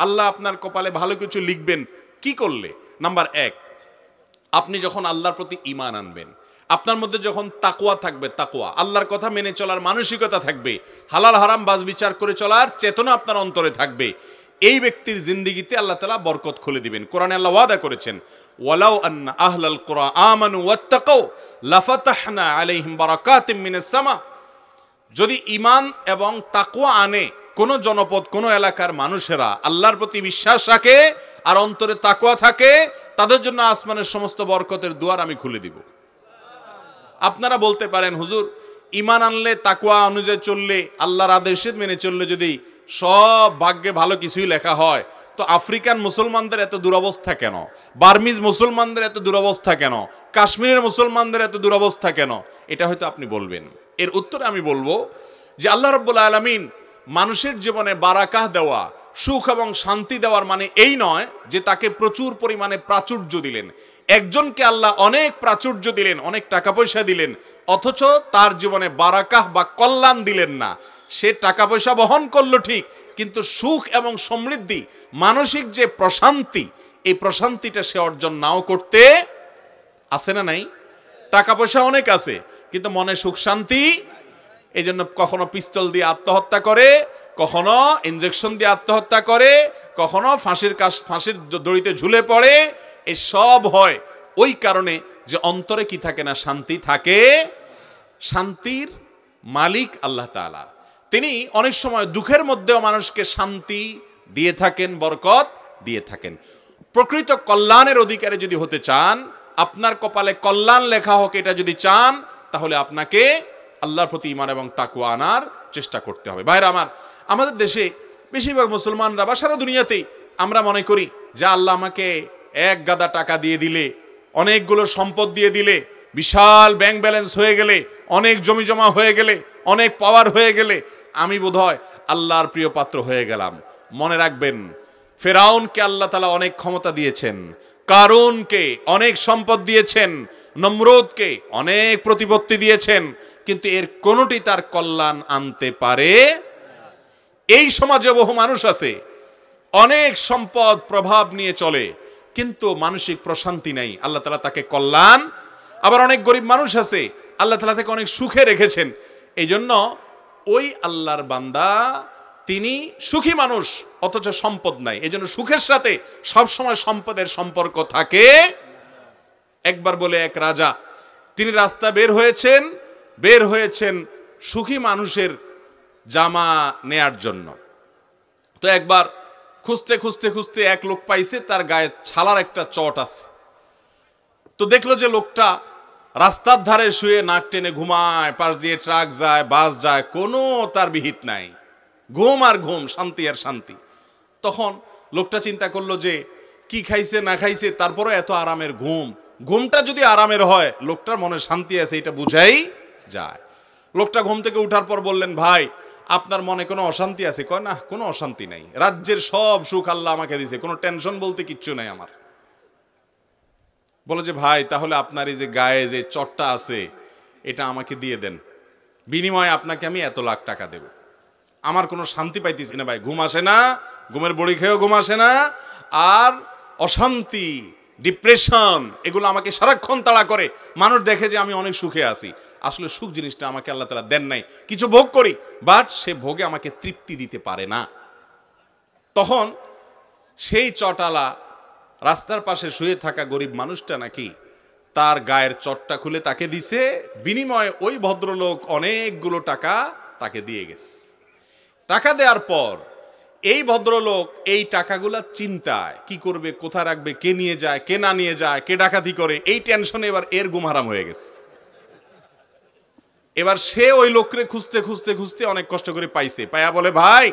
আল্লাহ আপনার কপালে ভালো কিছু লিখবেন কি করলে? নাম্বার 1, আপনি যখন আল্লাহর প্রতি ঈমান আনবেন, আপনার মধ্যে যখন তাকওয়া থাকবে, তাকওয়া আল্লাহর কথা মেনে চলার মানসিকতা থাকবে, হালাল হারাম বাজ বিচার করে চলার চেতনা আপনার অন্তরে থাকবে, এই ব্যক্তির জিন্দেগিতে আল্লাহ তাআলা বরকত খুলে দিবেন। কোরআনে আল্লাহ ওয়াদা করেছেন, ওয়ালাউ আন্না আহলাল কুরা আমানু ওয়াত্তাকাউ লাফাতাহনা আলাইহিম বারাকাতিম মিনাস সামা। যদি ঈমান এবং তাকওয়া আনে কোন জনপদ, কোন এলাকার মানুষেরা আল্লাহর প্রতি বিশ্বাস রাখে আর অন্তরে তাকওয়া থাকে, তাদের জন্য আসমানের সমস্ত বরকতের দুয়ার আমি খুলে দিব। আপনারা বলতে পারেন, হুজুর ঈমান আনলে, তাকওয়া অনুযায়ী চললে, আল্লাহর আদেশ মেনে চললে যদি সব ভাগ্যে ভালো কিছুই লেখা হয়, তো আফ্রিকান মুসলমানদের এত দুরবস্থা কেন? বার্মিজ মুসলমানদের এত দুরবস্থা কেন? কাশ্মীরের মুসলমানদের এত দুরবস্থা কেন? এটা হয়তো আপনি বলবেন। এর উত্তরে আমি বলবো যে আল্লাহ রাব্বুল আলামিন মানুষের জীবনে বারাকাহ দেওয়া, সুখ এবং শান্তি দেওয়ার মানে এই নয় যে তাকে প্রচুর পরিমাণে প্রাচুর্য দিলেন। একজনকে আল্লাহ অনেক প্রাচুর্য দিলেন, অনেক টাকা পয়সা দিলেন, অথচ তার জীবনে বারাকাহ বা কল্যাণ দিলেন না। সে টাকা পয়সা বহন করলো ঠিক, কিন্তু সুখ এবং সমৃদ্ধি, মানসিক যে প্রশান্তি, এই প্রশান্তিটা সে অর্জন নাও করতে আছে না নাই? টাকা পয়সা অনেক আছে, কিন্তু মনে সুখ শান্তি। এই জন্য কখনো পিস্তল দিয়ে আত্মহত্যা করে, কখনো ইনজেকশন দিয়ে আত্মহত্যা করে, কখনো ফাঁসির দড়িতে ঝুলে পড়ে। এই সব হয় ওই কারণে যে অন্তরে কি থাকে না, শান্তি থাকে। শান্তির মালিক আল্লাহ তাআলা, তিনি অনেক সময় দুঃখের মধ্যেও মানুষকে শান্তি দিয়ে থাকেন, বরকত দিয়ে থাকেন। প্রকৃত কল্যাণের অধিকারী যদি হতে চান, আপনার কপালে কল্যাণ লেখা হোক এটা যদি চান, তাহলে আপনাকে আল্লাহর প্রতি ঈমান এবং তাকওয়া আনার চেষ্টা করতে হবে। ভাইরা আমার, আমাদের দেশে বেশিরভাগ মুসলমানরা বা সারা দুনিয়াতেই আমরা মনে করি যে আল্লাহ আমাকে এক গাদা টাকা দিয়ে দিলে, অনেকগুলো সম্পদ দিয়ে দিলে, বিশাল ব্যাংক ব্যালেন্স হয়ে গেলে, অনেক জমি জমা হয়ে গেলে, অনেক পাওয়ার হয়ে গেলে আমি বোধহয় আল্লাহর প্রিয় পাত্র হয়ে গেলাম। মনে রাখবেন, ফেরাউনকে আল্লাহ তাআলা অনেক ক্ষমতা দিয়েছেন, কারুনকে অনেক সম্পদ দিয়েছেন, নমরুদকে অনেক প্রতিপত্তি দিয়েছেন, কিন্তু এর কোনোটি তার কল্যাণ আনতে পারে। এই সমাজে বহু মানুষ আছে, অনেক সম্পদ প্রভাব নিয়ে চলে, কিন্তু মানসিক প্রশান্তি নাই, আল্লাহ তাআলা তাকে কল্যাণ। আবার অনেক গরিব মানুষ আছে, আল্লাহ তাআলা তাকে অনেক সুখে রেখেছেন। এই জন্য ওই আল্লাহর বান্দা, তিনি সুখী মানুষ অথচ সম্পদ নাই, এই জন্য সুখের সাথে সবসময় সম্পদের সম্পর্ক থাকে। একবার বলে এক রাজা, তিনি রাস্তা বের হয়েছেন সুখী মানুষের জামা নেয়ার জন্য। তো একবার খুঁজতে খুঁজতে খুঁজতে এক লোক পাইছে, তার গায়ে ছালার একটা চট আছে। তো দেখলো যে লোকটা রাস্তার ধারে শুয়ে নাক টেনে ঘুমায়, পাশ দিয়ে ট্রাক যায়, বাস যায়, কোনো তার বিহিত নাই, ঘুম আর ঘুম, শান্তি আর শান্তি। তখন লোকটা চিন্তা করলো যে কি খাইছে না খাইছে, তারপরে এত আরামের ঘুম, ঘুমটা যদি আরামের হয় লোকটার মনে শান্তি আছে, এটা বুঝাই যায়। লোকটা ঘুম থেকে উঠার পর বললেন, ভাই আপনার মনে কোনো অশান্তি আছে? কয়, না কোনো অশান্তি নাই, রাজ্যের সব সুখ আল্লাহ আমাকে দিয়েছে, কোনো টেনশন বলতে কিচ্ছু নাই আমার। বলে যে ভাই তাহলে আপনার এই যে গায়ে যে চটটা আছে এটা আমাকে দিয়ে দেন, বিনিময়ে আপনাকে আমি এত লাখ টাকা দেব। আমার কোনো শান্তি পাইতেছি না ভাই, ঘুম আসে না, ঘুমের বড়ি খেয়েও ঘুম আসে না, আর অশান্তি, ডিপ্রেশন, এগুলো আমাকে সারাক্ষণ তাড়া করে। মানুষ দেখে যে আমি অনেক সুখে আছি, আসলে সুখ জিনিসটা আমাকে আল্লাহ তাআলা দেন নাই, কিছু ভোগ করি, বাট সে ভোগে আমাকে তৃপ্তি দিতে পারে না। তখন সেই চটালা রাস্তার পাশে শুয়ে থাকা গরিব মানুষটা নাকি তার গায়ের চটটা খুলে তাকে দিছে, বিনিময়ে ওই ভদ্রলোক অনেকগুলো টাকা তাকে দিয়ে গেছে। টাকা দেওয়ার পর এই ভদ্রলোক এই টাকাগুলা চিন্তায়, কি করবে, কোথায় রাখবে, কে নিয়ে যায়, কে না নিয়ে যায়, কে ডাকাতি করে, এই টেনশনে এবার এর ঘুম হারাম হয়ে গেছে। এবার সে ওই লোকরে খুঁজতে খুঁজতে খুঁজতে অনেক কষ্ট করে পাইছে, পাইয়া বলে, ভাই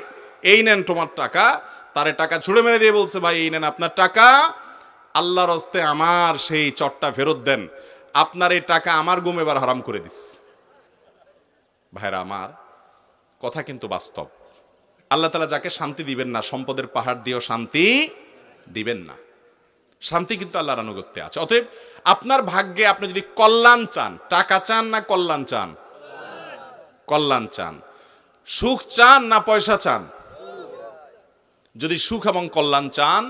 এই নেন তোমার টাকা। তারে টাকা ছুড়ে মেরে দিয়ে বলছে, ভাই এই নেন আপনার টাকা, আল্লাহর হস্তে আমার সেই চটটা ফেরত দেন, আপনার এই টাকা আমার ঘুম এবার হারাম করে দিস। ভাইরা আমার, কথা কিন্তু বাস্তব। আল্লাহ তাআলা যাকে শান্তি দিবেন না, সম্পদের পাহাড় দিয়েও শান্তি দিবেন না। শান্তি কিন্তু আল্লাহর আনুগত্যে আছে। অতএব আপনার ভাগ্যে আপনি যদি কল্যাণ চান, টাকা চান না কল্যাণ চান? কল্যাণ চান। সুখ চান না পয়সা চান? যদি সুখ এবং কল্যাণ চান,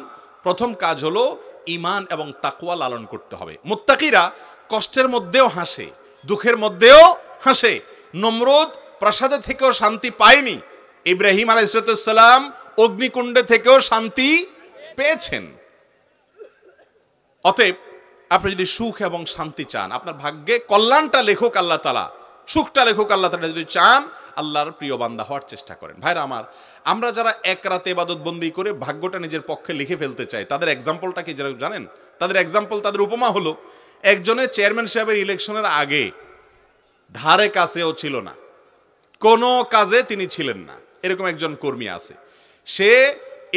প্রথম কাজ হলো ঈমান এবং তাকওয়া লালন করতে হবে। মুত্তাকিরা কষ্টের মধ্যেও হাসে, দুঃখের মধ্যেও হাসে। নমরুদ প্রাসাদে থেকেও শান্তি পায়নি, ইব্রাহিম আলাইহিস সালাম অগ্নিকুণ্ডে থেকেও শান্তি পেয়েছেন। অতএব আপনি যদি সুখ এবং শান্তি চান, আপনার ভাগ্যে কল্যাণটা লেখক আল্লাহ তাআলা, সুখটা লেখক আল্লাহ তাআলা, যদি চান আল্লাহর প্রিয় বান্দা হওয়ার চেষ্টা করেন। ভাইরা আমার, আমরা যারা এক রাতে ইবাদত বন্দি করে ভাগ্যটা নিজের পক্ষে লিখে ফেলতে চাই, তাদের এক্সাম্পলটা কি যারা জানেন? তাদের এক্সাম্পল, তাদের উপমা হলো, একজনের চেয়ারম্যান সাহেবের ইলেকশনের আগে ধারে কাছেও ছিল না, কোনো কাজে তিনি ছিলেন না, এরকম একজন কর্মী আছে। সে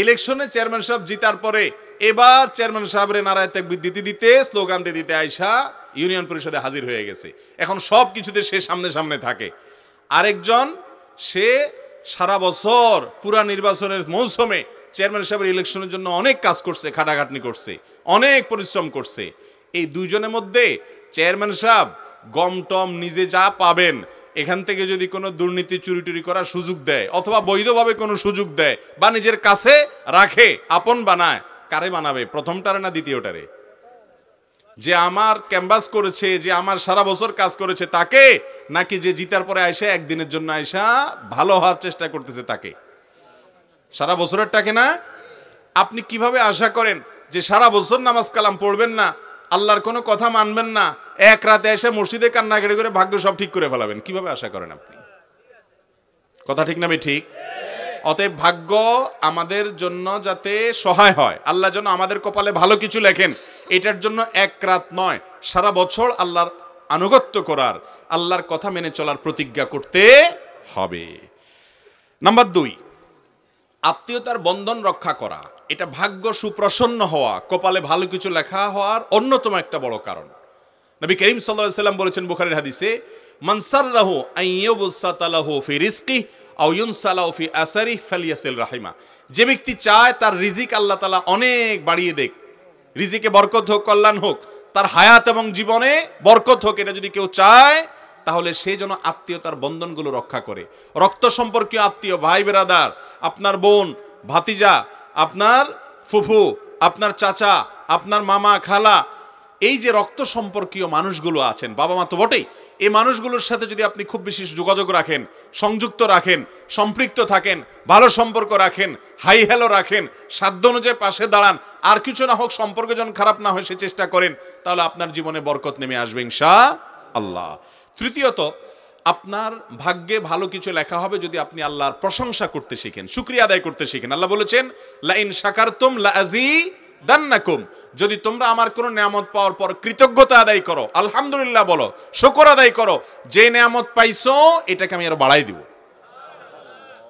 ইলেকশনে চেয়ারম্যান সাহেব জিতার পরে এবার চেয়ারম্যান সাহেবের নারায় তাকবীর দিতে দিতে, স্লোগান দিতে দিতে আয়সা ইউনিয়ন পরিষদে হাজির হয়ে গেছে। এখন সব কিছুতে সে সামনে সামনে থাকে। আরেকজন, সে সারা বছর পুরা নির্বাচনের মৌসুমে চেয়ারম্যান সাহেবের ইলেকশনের জন্য অনেক কাজ করছে, খাটাখাটনি করছে, অনেক পরিশ্রম করছে। এই দুইজনের মধ্যে চেয়ারম্যান সাহেব গম টম নিজে যা পাবেন, এখান থেকে যদি কোনো দুর্নীতি চুরি টুরি করার সুযোগ দেয় অথবা বৈধভাবে কোনো সুযোগ দেয় বা নিজের কাছে রাখে, আপন বানায়, কারে বানাবে? প্রথমটারে না দ্বিতীয়টারে? যে আমার ক্যাম্পাস করেছে, যে আমার সারা বছর কাজ করেছে তাকে, নাকি যে জিতার পরে আয়সা একদিনের জন্য আয়সা ভালো হওয়ার চেষ্টা করতেছে তাকে? সারা বছরেরটাকে না? আপনি কিভাবে আশা করেন যে সারা বছর নামাজ কালাম পড়বেন না, আল্লাহর কোনো কথা মানবেন না, এক রাতে এসে মসজিদে কান্নাকাটি করে ভাগ্য সব ঠিক করে ফেলাবেন? কিভাবে আশা করেন আপনি? কথা ঠিক না? ঠিক। অতএব ভাগ্য আমাদের জন্য যাতে সহায় হয়, আল্লাহ যেন আমাদের কপালে ভালো কিছু লেখেন, এটার জন্য এক রাত নয়, সারা বছর আল্লাহর আনুগত্য করার, আল্লাহর কথা মেনে চলার প্রতিজ্ঞা করতে হবে। নাম্বার 2, আত্মীয়তার বন্ধন রক্ষা করা। এটা ভাগ্য সুপ্রসন্ন হওয়া, কপালে ভালো কিছু লেখা হওয়ার অন্যতম একটা বড় কারণ। নবী করিম সাল্লাল্লাহু আলাইহি সাল্লাম বলেছেন বুখারীর হাদিসে, মান সাররাহু আন ইউবসাতা লাহু ফি রিজকি আও ইউনসালাহু ফি আসারি ফালিয়াসিল রাহিমা। যে ব্যক্তি চায় তার রিজিক আল্লাহ তাআলা অনেক বাড়িয়ে দেখ, রিজিকে বরকত হোক, কল্যাণ হোক, তার হায়াত এবং জীবনে বরকত হোক, এটা যদি কেউ চায় তাহলে সে যেন আত্মীয়তার বন্ধনগুলো রক্ষা করে। রক্ত সম্পর্কীয় আত্মীয়, ভাই বেরাদার, আপনার বোন, ভাতিজা, আপনার ফুফু, আপনার চাচা, আপনার মামা, খালা, এই যে রক্ত সম্পর্কীয় মানুষগুলো আছেন, বাবা মা তো বটেই, এই মানুষগুলোর সাথে যদি আপনি খুব বেশি যোগাযোগ রাখেন, সংযুক্ত রাখেন, সম্পৃক্ত থাকেন, ভালো সম্পর্ক রাখেন, হাই হ্যালো রাখেন, সাধ্য অনুযায়ী পাশে দাঁড়ান, আর কিছু না হোক সম্পর্ক যেন খারাপ না হয় সে চেষ্টা করেন, তাহলে আপনার জীবনে বরকত নেমে আসবে ইনশাআল্লাহ। তৃতীয়ত, আপনার ভাগ্যে ভালো কিছু লেখা হবে যদি আপনি আল্লাহর প্রশংসা করতে শিখেন, শুকরিয়া আদায় করতে শিখেন। আল্লাহ বলেছেন, লা ইন শাকারতুম লা আযীদান্নাকুম, যদি তোমরা আমার কোনো নিয়ামত পাওয়ার পর কৃতজ্ঞতা আদায় করো, আলহামদুলিল্লাহ বলো, শুকর আদায় করো, যে নিয়ামত পাইছো এটাকে আমি আরো বাড়াই দিব।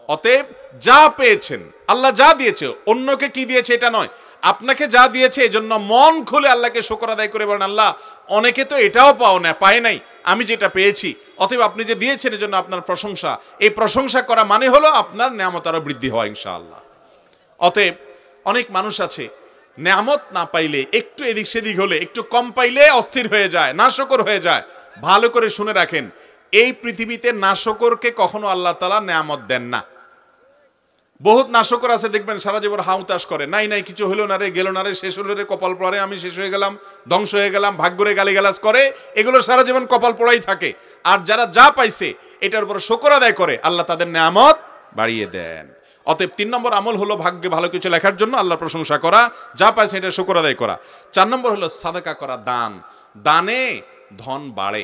অতএব যা পেয়েছেন, আল্লাহ যা দিয়েছে, অন্যকে কি দিয়েছে এটা নয়, আপনাকে যা দিয়েছে এজন্য মন খুলে আল্লাহকে শুকর আদায় করে বলেন, আল্লাহ অনেকে তো এটাও পায় নাই, আমি যেটা পেয়েছি, অতএব আপনি যে দিয়েছেন এজন্য আপনার প্রশংসা। এই প্রশংসা করা মানে হলো আপনার নিয়ামত আরো বৃদ্ধি হওয়া ইনশাআল্লাহ। অতএব অনেক মানুষ আছে নিয়ামত না পাইলে, একটু এদিক সেদিক হলে, একটু কম পাইলে অস্থির হয়ে যায়, নাশকর হয়ে যায়। ভালো করে শুনে রাখেন, এই পৃথিবীতে নাশকরকে কখনো আল্লাহ তাআলা নিয়ামত দেন না। বহুত নাশকর আছে দেখবেন সারা জীবন হাউতাস করে, নাই নাই কিছু হলো না রে, গেল না রে, শেষ হলো রে, কপাল পড়ে, আমি শেষ হয়ে গেলাম, ধ্বংস হয়ে গেলাম, ভাগ্যরে গালিগালাজ করে, এগুলো সারা জীবন কপাল পড়াই থাকে। আর যারা যা পাইছে এটার উপর শুকর আদায় করে, আল্লাহ তাদের নিয়ামত বাড়িয়ে দেন। অতএব 3 নম্বর আমল হলো ভাগ্যে ভালো কিছু লেখার জন্য আল্লাহর প্রশংসা করা, যা পাইছে এটা শুকর আদায় করা। 4 নম্বর হলো সাদাকা করা, দান। দানে ধন বাড়ে।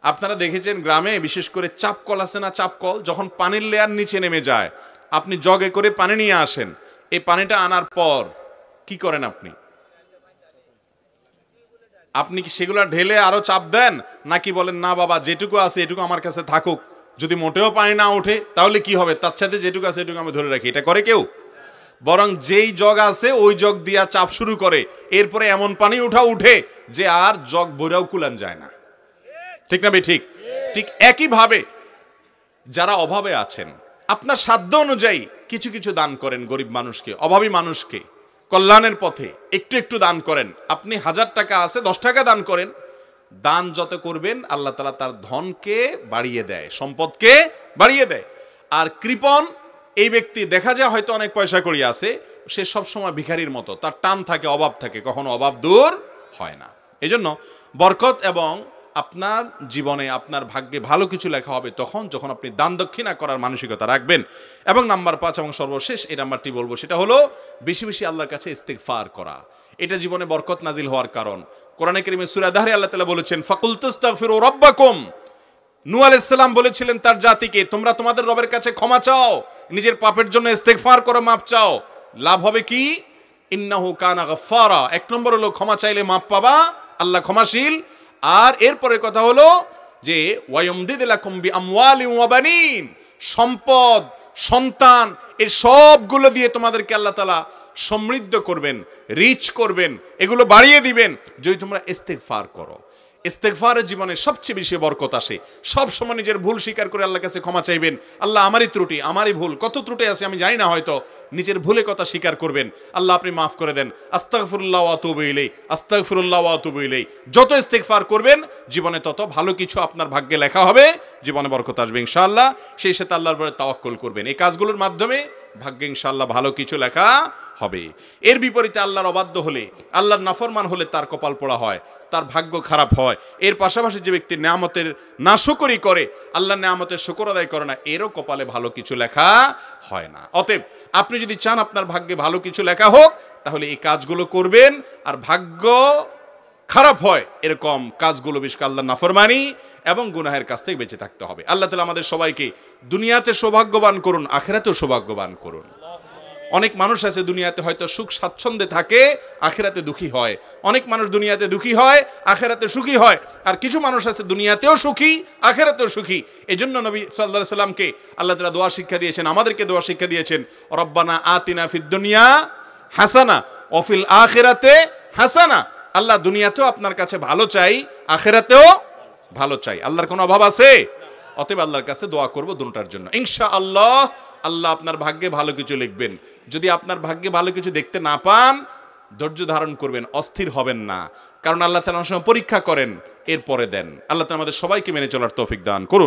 আপনারা দেখেছেন গ্রামে বিশেষ করে চাপকল আছে না, চাপকল যখন পানির লেয়ার নিচে নেমে যায়, আপনি জগে করে পানি নিয়ে আসেন, এই পানিটা আনার পর কি করেন আপনি? আপনি কি সেগুলা ঢেলে আরো চাপ দেন, নাকি বলেন না বাবা যেটুকু আছে এটুকু আমার কাছে থাকুক, যদি মোটেও পানি না ওঠে তাহলে কি হবে, তার সাথে যেটুকু আছে এটুকু আমি ধরে রাখি? এটা করে কেউ? বরং যেই জগ আছে ওই জগ দিয়া চাপ শুরু করে, এরপরে এমন পানি উঠে যে আর জগ ভরেও কুলান যায় না। ঠিক না ভাই? ঠিক। ঠিক একইভাবে যারা অভাবে আছেন, আপনার সাধ্য অনুযায়ী কিছু কিছু দান করেন, গরিব মানুষকে, অভাবী মানুষকে, কল্যাণের পথে একটু একটু দান করেন। আপনি 1000 টাকা আছে, 10 টাকা দান করেন। দান যত করবেন আল্লাহ তাআলা তার ধনকে বাড়িয়ে দেয়, সম্পদকে বাড়িয়ে দেয়। আর কৃপণ এই ব্যক্তি দেখা যায় হয়তো অনেক পয়সা করি আছে, সে সবসময় ভিখারির মতো, তার টান থাকে, অভাব থাকে, কখনো অভাব দূর হয় না। এই জন্য বরকত এবং আপনার জীবনে আপনার ভাগ্যে ভালো কিছু লেখা হবে তখন যখন আপনি দান দক্ষিণা করার মানসিকতা রাখবেন। এবং নাম্বার 5 এবং সর্বশেষ এই নাম্বারটি বলবো, সেটা হলো বেশি বেশি আল্লাহর কাছে ইস্তিগফার করা। এটা জীবনে বরকত নাজিল হওয়ার কারণ। কোরআনে কারীমে সূরা দাহরে আল্লাহ তাআলা বলেছেন, ফাকুল তাস্তাগফিরু রাব্বাকুম। নূহ আলাইহিস সালাম বলেছিলেন তার জাতিকে, তোমরা তোমাদের রবের কাছে ক্ষমা চাও, নিজের পাপের জন্য ইস্তিগফার করো, মাপ চাও। লাভ হবে কি? ইন্নাহু কানা গাফফারা। 1 নম্বর হলো ক্ষমা চাইলে মাপ পাবা, আল্লাহ ক্ষমাশীল। আর এরপরের কথা হলো যে ওয়ায়ুমদিদ লাকুম বিআমওয়ালিন ওয়া বানিন, সম্পদ, সন্তান, এই সবগুলো দিয়ে তোমাদেরকে আল্লাহ তাআলা সমৃদ্ধ করবেন, রিচ করবেন, এগুলো বাড়িয়ে দিবেন যদি তোমরা ইস্তিগফার করো। ইস্তিগফারের জীবনে সবচেয়ে বেশি বরকত আসে। সব সময় নিজের ভুল স্বীকার করে আল্লাহর কাছে ক্ষমা চাইবেন, আল্লাহ আমারই ত্রুটি, আমারই ভুল, কত ত্রুটি আছে আমি জানি না, হয়তো নিজের ভুলে কথা স্বীকার করবেন, আল্লাহ আপনি মাফ করে দেন, আস্তাগফিরুল্লাহ ওয়া আতুবু ইলাইহি, আস্তাগফিরুল্লাহ ওয়া আতুবু ইলাইহি। যত ইস্তিগফার করবেন জীবনে তত ভালো কিছু আপনার ভাগ্যে লেখা হবে, জীবনে বরকত আসবে ইনশাআল্লাহ। সেই সাথে আল্লাহর উপরে তাওয়াক্কুল করবেন। এই কাজগুলোর মাধ্যমে ভাগ্যে ইনশাআল্লাহ ভালো কিছু লেখা হবে। এর বিপরীতে আল্লাহর অবাধ্য হলে, আল্লাহর নাফরমান হলে তার কপাল পোড়া হয়, তার ভাগ্য খারাপ হয়। এর পাশাপাশি যে ব্যক্তি নেয়ামতের নাশকরি করে, আল্লাহর নেয়ামতের শুকর আদায় করে না, এরও কপালে ভালো কিছু লেখা হয় না। অতএব আপনি যদি চান আপনার ভাগ্যে ভালো কিছু লেখা হোক, তাহলে এই কাজগুলো করবেন। আর ভাগ্য খারাপ হয় এরকম কাজগুলো বেশ আল্লাহর নাফরমানি এবং গুনাহের কাছ থেকে বেঁচে থাকতে হবে। আল্লাহ তাআলা আমাদের সবাইকে দুনিয়াতে সৌভাগ্যবান করুন, আখিরাতেও সৌভাগ্যবান করুন। অনেক মানুষ আছে দুনিয়াতে হয়তো সুখ স্বাচ্ছন্দ্যে থাকে, আখিরাতে দুঃখী হয়। অনেক মানুষ দুনিয়াতে দুঃখী হয়, আখিরাতে সুখী হয়। আর কিছু মানুষ আছে দুনিয়াতেও সুখী, আখিরাতেও সুখী। এজন্য নবী সাল্লাল্লাহু আলাইহি সাল্লামকে আল্লাহ তাআলা দোয়া শিক্ষা দিয়েছেন, আমাদেরকে দোয়া শিক্ষা দিয়েছেন, রব্বানা আতিনা ফিদ দুনিয়া হাসানা ওয়া ফিল আখিরাতে হাসানা। আল্লাহ দুনিয়াতেও আপনার কাছে ভালো চাই, আখিরাতেও ভালো চাই। আল্লাহর কোনো অভাব আছে? অতএব আল্লাহর কাছে দোয়া করব দুটোটার জন্য ইনশাআল্লাহ। আল্লাহ আপনার ভাগ্যে ভালো কিছু লিখবেন। যদি আপনার ভাগ্যে ভালো কিছু দেখতে না পান, ধৈর্য ধারণ করবেন, অস্থির হবেন না, কারণ আল্লাহ তাআলা অনেক সময় পরীক্ষা করেন, এরপরে দেন। আল্লাহ তাআলা আমাদের সবাইকে মেনে চলার তৌফিক দান করুন।